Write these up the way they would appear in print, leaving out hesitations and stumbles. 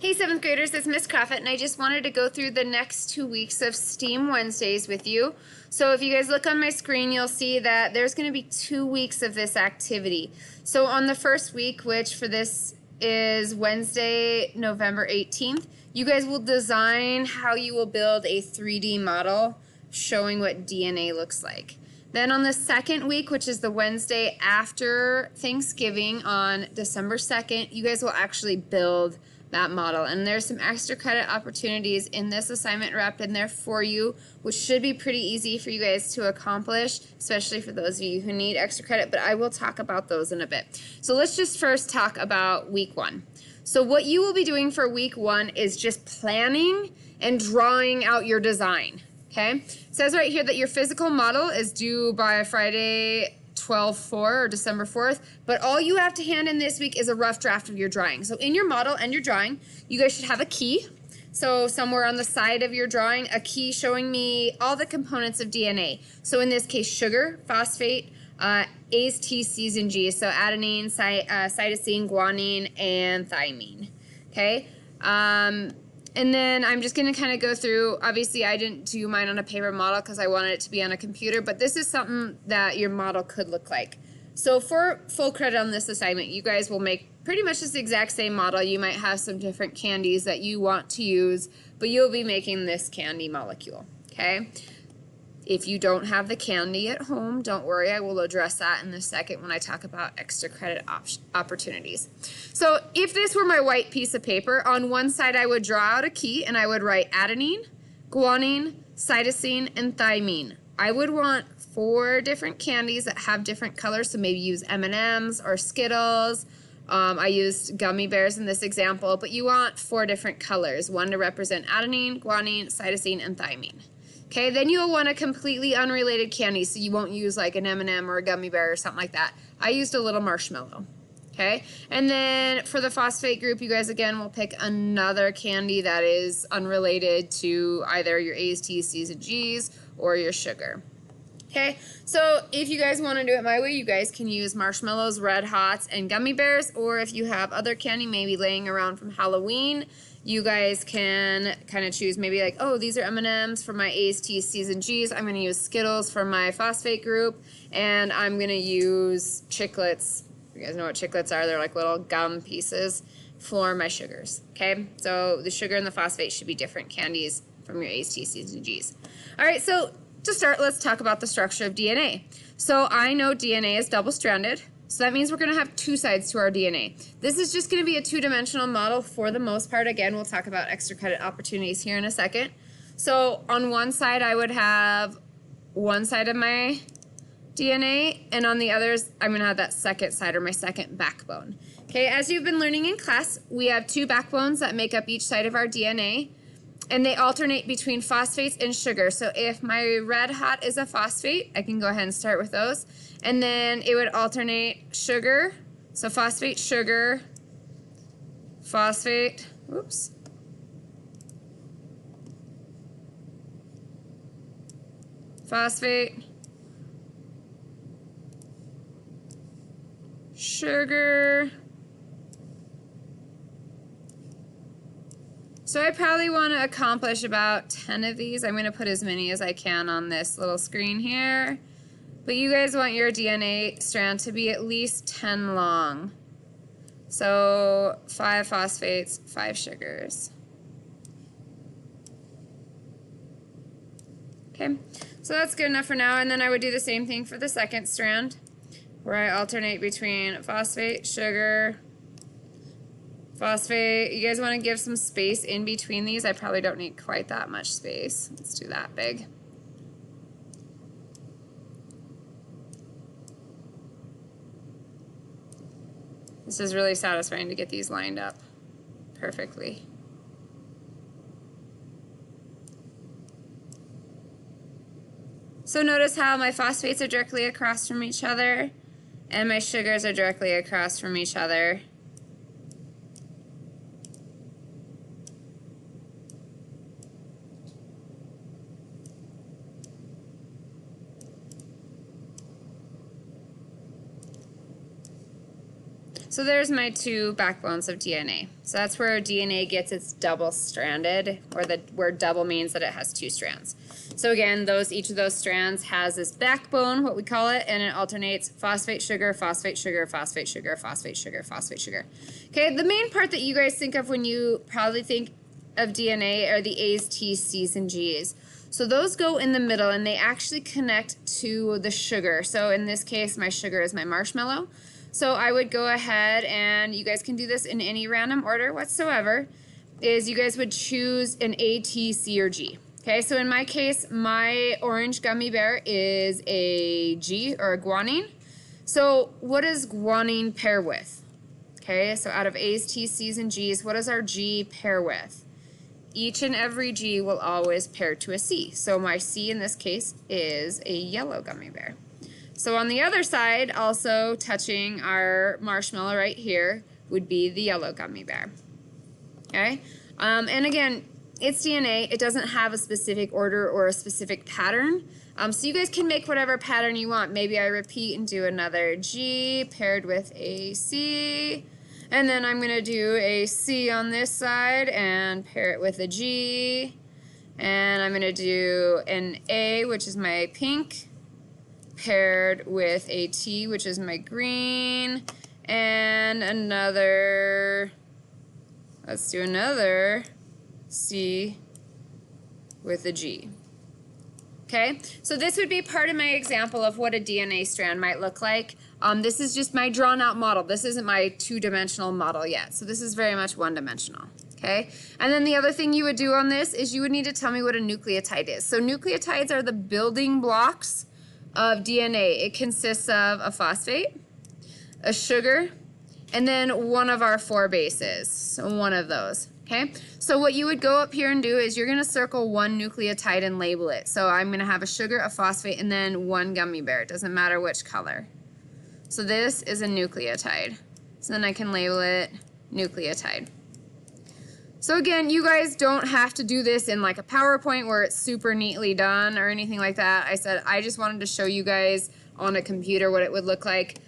Hey 7th graders, it's Miss Crofutt, and I just wanted to go through the next 2 weeks of STEAM Wednesdays with you. So if you guys look on my screen, you'll see that there's going to be 2 weeks of this activity. So on the first week, which for this is Wednesday, November 18th, you guys will design how you will build a 3D model showing what DNA looks like. Then on the second week, which is the Wednesday after Thanksgiving on December 2nd, you guys will actually build that model. And there's some extra credit opportunities in this assignment wrapped in there for you, which should be pretty easy for you guys to accomplish, especially for those of you who need extra credit, but I will talk about those in a bit. So let's just first talk about week 1. So what you will be doing for week 1 is just planning and drawing out your design. Okay, it says right here that your physical model is due by Friday 12/4 or December 4th, but all you have to hand in this week is a rough draft of your drawing. So in your model and your drawing, you guys should have a key. So somewhere on the side of your drawing, a key showing me all the components of DNA. So in this case, sugar, phosphate, A's, T's, C's, and G's. So adenine, cytosine, guanine, and thymine. Okay. And then I'm just going to kind of go through, obviously I didn't do mine on a paper model because I wanted it to be on a computer, but this is something that your model could look like. So for full credit on this assignment, you guys will make pretty much this exact same model. You might have some different candies that you want to use, but you'll be making this candy molecule, okay? If you don't have the candy at home, don't worry, I will address that in a second when I talk about extra credit opportunities. So if this were my white piece of paper, on one side I would draw out a key and I would write adenine, guanine, cytosine, and thymine. I would want 4 different candies that have different colors, so maybe use M&Ms or Skittles. I used gummy bears in this example, but you want 4 different colors, one to represent adenine, guanine, cytosine, and thymine. Okay, then you'll want a completely unrelated candy, so you won't use like an M&M or a gummy bear or something like that. I used a little marshmallow. Okay, and then for the phosphate group, you guys again will pick another candy that is unrelated to either your A's, T's, C's, and G's or your sugar. Okay, so if you guys want to do it my way, you guys can use marshmallows, Red Hots, and gummy bears, or if you have other candy maybe laying around from Halloween, you guys can kind of choose maybe like, oh, these are M&Ms for my A's, T's, C's, and G's. I'm going to use Skittles for my phosphate group, and I'm going to use Chiclets. You guys know what Chiclets are. They're like little gum pieces for my sugars. Okay, so the sugar and the phosphate should be different candies from your A's, T's, C's, and G's. All right, so to start, let's talk about the structure of DNA. So I know DNA is double-stranded. So that means we're going to have 2 sides to our DNA. This is just going to be a 2-dimensional model for the most part. Again, we'll talk about extra credit opportunities here in a second. So on one side, I would have one side of my DNA, and on the others, I'm going to have that second side or my second backbone. Okay, as you've been learning in class, we have 2 backbones that make up each side of our DNA, and they alternate between phosphates and sugar. So if my Red Hot is a phosphate, I can go ahead and start with those. And then it would alternate sugar, so phosphate, sugar, phosphate, whoops. Phosphate, sugar. So I probably want to accomplish about 10 of these. I'm going to put as many as I can on this little screen here. But you guys want your DNA strand to be at least 10 long. So 5 phosphates, 5 sugars. Okay, so that's good enough for now. And then I would do the same thing for the second strand, where I alternate between phosphate, sugar, phosphate. You guys want to give some space in between these. I probably don't need quite that much space. Let's do that big. This is really satisfying to get these lined up perfectly. So notice how my phosphates are directly across from each other and my sugars are directly across from each other. So there's my two backbones of DNA. So that's where DNA gets its double-stranded, or where double means that it has two strands. So again, each of those strands has this backbone, what we call it, and it alternates phosphate sugar, phosphate sugar, phosphate sugar, phosphate sugar, phosphate sugar. Okay, the main part that you guys think of when you probably think of DNA are the A's, T's, C's, and G's. So those go in the middle, and they actually connect to the sugar. So in this case, my sugar is my marshmallow. So I would go ahead, and you guys can do this in any random order whatsoever, is you guys would choose an A, T, C, or G. Okay, so in my case, my orange gummy bear is a G, or a guanine. So what does guanine pair with? Okay, so out of A's, T's, C's, and G's, what does our G pair with? Each and every G will always pair to a C. So my C in this case is a yellow gummy bear. So on the other side, also touching our marshmallow right here, would be the yellow gummy bear. Okay? And again, it's DNA. It doesn't have a specific order or a specific pattern. So you guys can make whatever pattern you want. Maybe I repeat and do another G paired with a C. And then I'm going to do a C on this side and pair it with a G. And I'm going to do an A, which is my pink, paired with a T, which is my green, and let's do another C with a G. Okay, so this would be part of my example of what a DNA strand might look like. This is just my drawn out model. This isn't my two-dimensional model yet, so this is very much one-dimensional. Okay, and then the other thing you would do on this is you would need to tell me what a nucleotide is. So nucleotides are the building blocks of DNA. It consists of a phosphate, a sugar, and then one of our four bases. So one of those. Okay, so what you would go up here and do is you're going to circle one nucleotide and label it. So I'm going to have a sugar, a phosphate, and then one gummy bear. It doesn't matter which color. So this is a nucleotide. So then I can label it nucleotide. So again, you guys don't have to do this in like a PowerPoint where it's super neatly done or anything like that. I just wanted to show you guys on a computer what it would look like,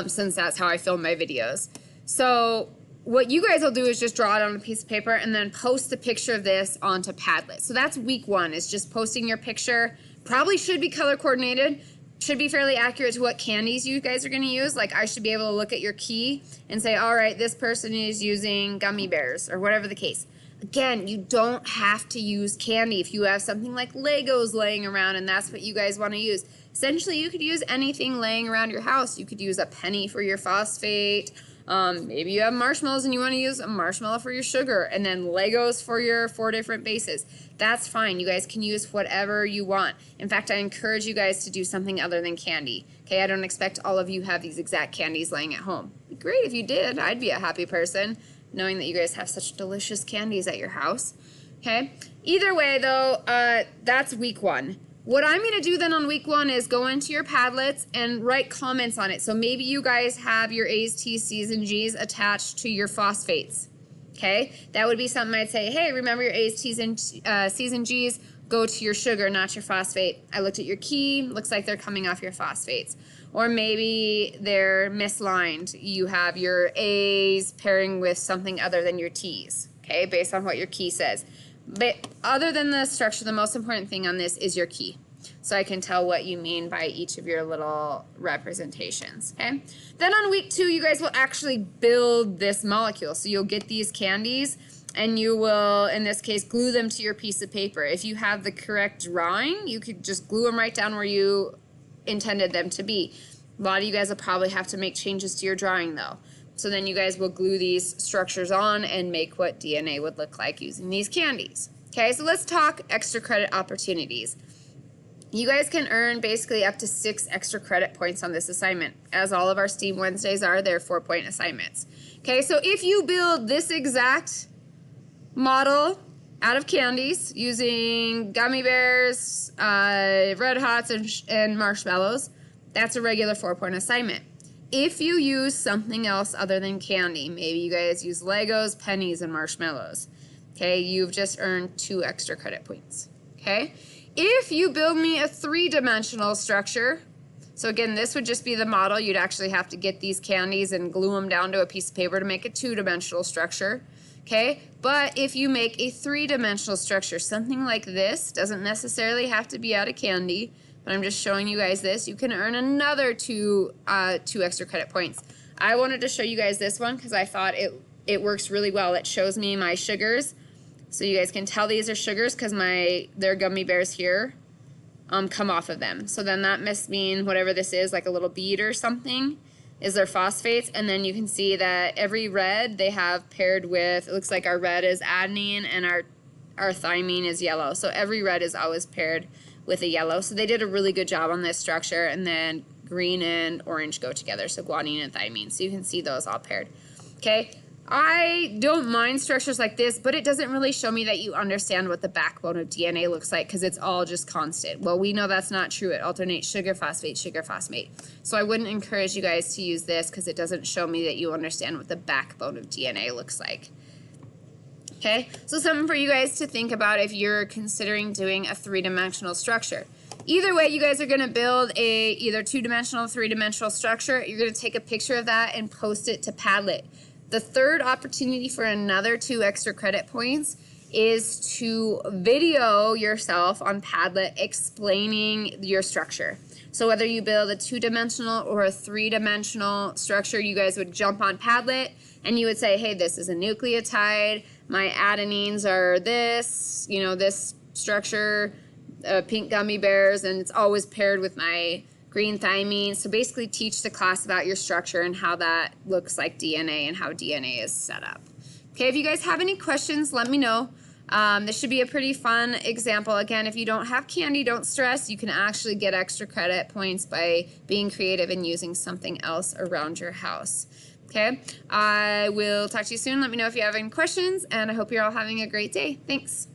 since that's how I film my videos. So what you guys will do is just draw it on a piece of paper and then post a picture of this onto Padlet. So that's week 1, is just posting your picture. Probably should be color coordinated. Should be fairly accurate to what candies you guys are going to use. Like I should be able to look at your key and say, all right, this person is using gummy bears or whatever the case. Again, you don't have to use candy if you have something like Legos laying around and that's what you guys want to use. Essentially, you could use anything laying around your house. You could use a penny for your phosphate. Maybe you have marshmallows and you want to use a marshmallow for your sugar, and then Legos for your 4 different bases. That's fine. You guys can use whatever you want. In fact, I encourage you guys to do something other than candy. Okay, I don't expect all of you have these exact candies laying at home. It'd be great if you did. I'd be a happy person knowing that you guys have such delicious candies at your house. Okay, either way though, that's week 1. What I'm going to do then on week 1 is go into your Padlets and write comments on it. So maybe you guys have your A's, T's, C's, and G's attached to your phosphates. Okay? That would be something I'd say, hey, remember your A's, T's, and C's, and G's, go to your sugar, not your phosphate. I looked at your key, looks like they're coming off your phosphates. Or maybe they're misaligned. You have your A's pairing with something other than your T's, okay, based on what your key says. But other than the structure, the most important thing on this is your key. So I can tell what you mean by each of your little representations, okay? Then on week 2, you guys will actually build this molecule. So you'll get these candies and you will, in this case, glue them to your piece of paper. If you have the correct drawing, you could just glue them right down where you intended them to be. A lot of you guys will probably have to make changes to your drawing though. So then you guys will glue these structures on and make what DNA would look like using these candies. Okay, so let's talk extra credit opportunities. You guys can earn basically up to 6 extra credit points on this assignment. As all of our STEAM Wednesdays are, they're 4-point assignments. Okay, so if you build this exact model out of candies using gummy bears, Red Hots, and marshmallows, that's a regular 4-point assignment. If you use something else other than candy, maybe you guys use Legos, pennies, and marshmallows, okay, you've just earned 2 extra credit points, okay? If you build me a 3-dimensional structure, So again, this would just be the model. You'd actually have to get these candies and glue them down to a piece of paper to make a two-dimensional structure. Okay, but if you make a three-dimensional structure, something like this, doesn't necessarily have to be out of candy, but I'm just showing you guys this, you can earn another two extra credit points. I wanted to show you guys this one because I thought it works really well. It shows me my sugars, so you guys can tell these are sugars because their gummy bears here come off of them. So then that must mean whatever this is, like a little bead or something, is their phosphates. And then you can see that every red they have paired with, it looks like our red is adenine and our thymine is yellow. So every red is always paired with a yellow. So they did a really good job on this structure. And then green and orange go together, so guanine and thymine. So you can see those all paired. Okay, I don't mind structures like this, but it doesn't really show me that you understand what the backbone of DNA looks like because it's all just constant. Well, we know that's not true. It alternates sugar, phosphate, sugar, phosphate. So I wouldn't encourage you guys to use this because it doesn't show me that you understand what the backbone of DNA looks like. Okay, so something for you guys to think about if you're considering doing a three-dimensional structure. Either way, you guys are going to build a either two-dimensional or three-dimensional structure. You're going to take a picture of that and post it to Padlet. The third opportunity for another 2 extra credit points is to video yourself on Padlet explaining your structure. So whether you build a 2-dimensional or a 3-dimensional structure, you guys would jump on Padlet and you would say, hey, this is a nucleotide, my adenines are this, you know, this structure, pink gummy bears, and it's always paired with my green thymine. So basically teach the class about your structure and how that looks like DNA and how DNA is set up. Okay, if you guys have any questions, let me know. This should be a pretty fun example. Again, if you don't have candy, don't stress. You can actually get extra credit points by being creative and using something else around your house. Okay, I will talk to you soon. Let me know if you have any questions, and I hope you're all having a great day. Thanks.